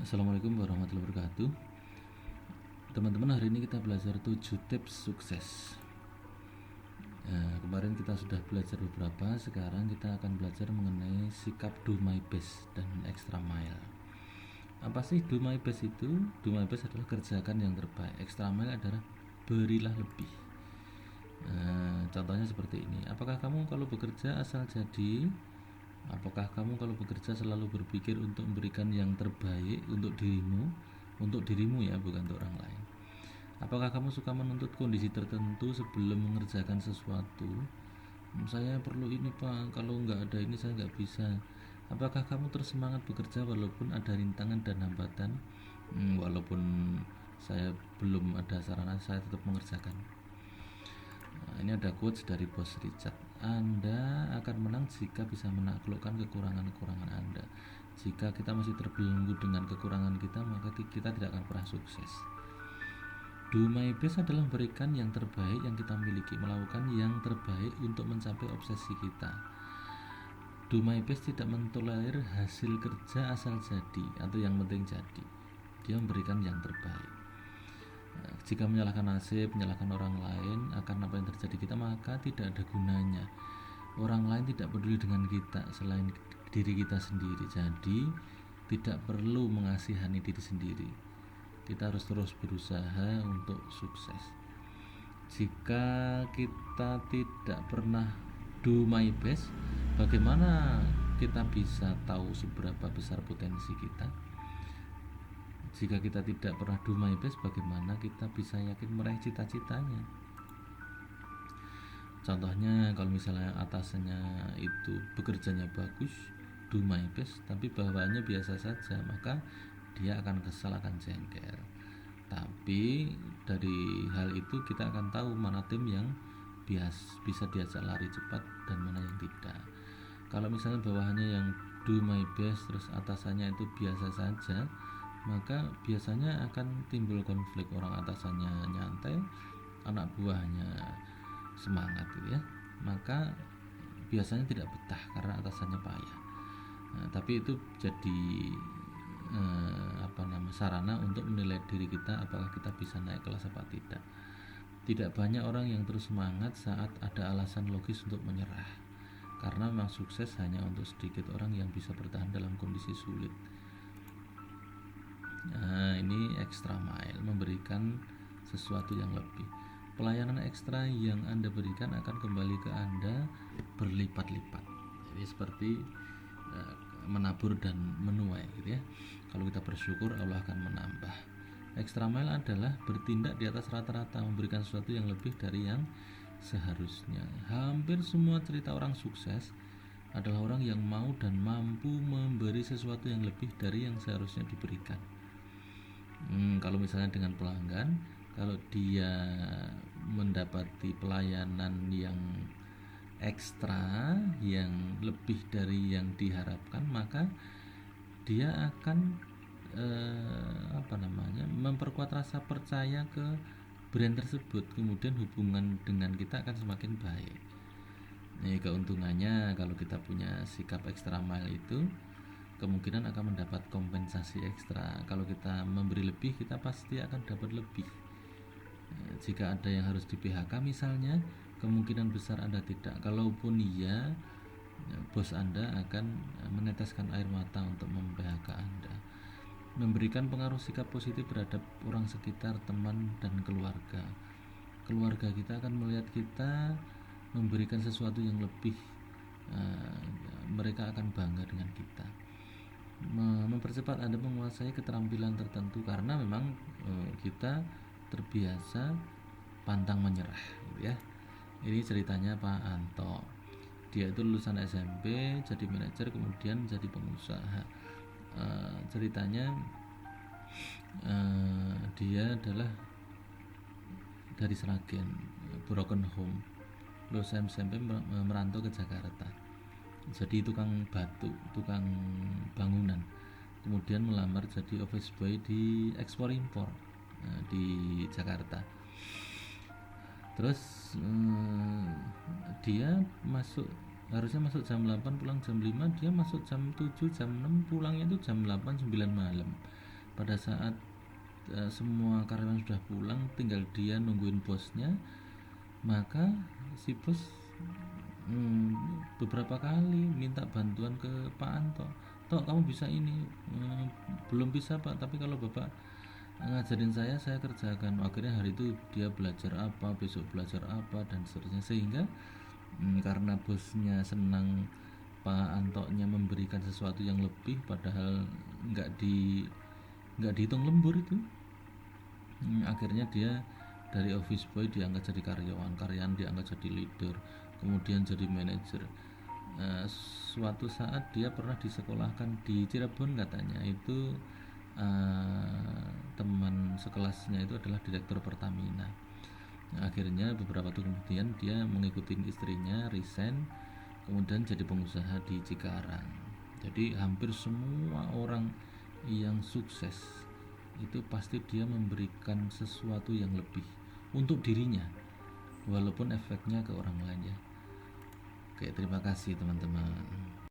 Assalamualaikum warahmatullahi wabarakatuh. Teman-teman, hari ini kita belajar 7 tips sukses. Kemarin kita sudah belajar beberapa, sekarang kita akan belajar mengenai sikap do my best dan extra mile. Apa sih do my best itu? Do my best adalah kerjakan yang terbaik. Extra mile adalah berilah lebih. Contohnya seperti ini. Apakah kamu kalau bekerja asal jadi? Apakah kamu kalau bekerja selalu berpikir untuk memberikan yang terbaik untuk dirimu ya, bukan untuk orang lain? Apakah kamu suka menuntut kondisi tertentu sebelum mengerjakan sesuatu? Saya perlu ini pak, kalau nggak ada ini saya nggak bisa. Apakah kamu terus semangat bekerja walaupun ada rintangan dan hambatan? Walaupun saya belum ada sarana, saya tetap mengerjakan. Ini ada quotes dari Bos Richard. Anda akan menang jika bisa menaklukkan kekurangan-kekurangan Anda. Jika kita masih terbelenggu dengan kekurangan kita, maka kita tidak akan pernah sukses. Do my best adalah memberikan yang terbaik yang kita miliki, melakukan yang terbaik untuk mencapai obsesi kita. Do my best tidak mentolerir hasil kerja asal jadi atau yang penting jadi. Dia memberikan yang terbaik. Jika menyalahkan nasib, menyalahkan orang lain akan apa yang terjadi kita, maka tidak ada gunanya. Orang lain tidak peduli dengan kita selain diri kita sendiri. Jadi tidak perlu mengasihani diri sendiri. Kita harus terus berusaha untuk sukses. Jika kita tidak pernah do my best, bagaimana kita bisa tahu seberapa besar potensi kita? Jika kita tidak pernah do my best, bagaimana kita bisa yakin meraih cita-citanya? Contohnya kalau misalnya atasannya itu bekerjanya bagus, do my best, tapi bawaannya biasa saja, maka dia akan kesal, akan jengkel. Tapi dari hal itu kita akan tahu mana tim yang bisa diajak lari cepat dan mana yang tidak. Kalau misalnya bawahannya yang do my best terus atasannya itu biasa saja, maka biasanya akan timbul konflik. Orang atasannya nyantai, anak buahnya semangat gitu ya, maka biasanya tidak betah karena atasannya payah. Tapi itu jadi sarana untuk menilai diri kita, apakah kita bisa naik kelas apa tidak. Tidak banyak orang yang terus semangat saat ada alasan logis untuk menyerah, karena memang sukses hanya untuk sedikit orang yang bisa bertahan dalam kondisi sulit. Ini extra mile, memberikan sesuatu yang lebih. Pelayanan ekstra yang Anda berikan akan kembali ke Anda berlipat-lipat. Jadi seperti menabur dan menuai gitu ya. Kalau kita bersyukur, Allah akan menambah. Extra mile adalah bertindak di atas rata-rata, memberikan sesuatu yang lebih dari yang seharusnya. Hampir semua cerita orang sukses adalah orang yang mau dan mampu memberi sesuatu yang lebih dari yang seharusnya diberikan. Kalau misalnya dengan pelanggan, kalau dia mendapati pelayanan yang ekstra, yang lebih dari yang diharapkan, maka dia akan memperkuat rasa percaya ke brand tersebut. Kemudian hubungan dengan kita akan semakin baik. Nih keuntungannya kalau kita punya sikap extra mile itu, kemungkinan akan mendapat kompensasi ekstra. Kalau kita memberi lebih, kita pasti akan dapat lebih. Jika ada yang harus di PHK misalnya, kemungkinan besar Anda tidak. Kalaupun iya, bos Anda akan meneteskan air mata untuk mem-PHK Anda. Memberikan pengaruh sikap positif terhadap orang sekitar, teman, dan keluarga. Keluarga kita akan melihat kita memberikan sesuatu yang lebih. Mereka akan bangga dengan kita. Mempercepat Anda menguasai keterampilan tertentu, karena memang kita terbiasa pantang menyerah gitu ya. Ini ceritanya Pak Anto. Dia itu lulusan SMP, jadi manajer, kemudian jadi pengusaha. Ceritanya dia adalah dari Sragen, broken home, lulusan SMP merantau ke Jakarta, jadi tukang batu, tukang bangunan, kemudian melamar jadi office boy di ekspor impor di Jakarta. Terus dia harusnya masuk jam 8, pulang jam 5, dia masuk jam 7, jam 6, pulangnya itu jam 8, 9 malam. pada saat semua karyawan sudah pulang, tinggal dia nungguin bosnya, maka si bos beberapa kali minta bantuan ke Pak Anto. Tok, kamu bisa ini? Belum bisa Pak, tapi kalau Bapak ngajarin saya kerjakan. Akhirnya hari itu dia belajar apa, besok belajar apa, dan seterusnya. Sehingga karena bosnya senang Pak Antoknya memberikan sesuatu yang lebih, padahal nggak dihitung lembur itu. Akhirnya dia dari office boy diangkat jadi karyawan diangkat jadi leader, kemudian jadi manajer. Suatu saat dia pernah disekolahkan di Cirebon katanya, itu teman sekelasnya itu adalah direktur Pertamina. Akhirnya beberapa tahun kemudian dia mengikuti istrinya resign, kemudian jadi pengusaha di Cikarang. Jadi hampir semua orang yang sukses itu pasti dia memberikan sesuatu yang lebih untuk dirinya, walaupun efeknya ke orang lain ya. Oke, terima kasih teman-teman.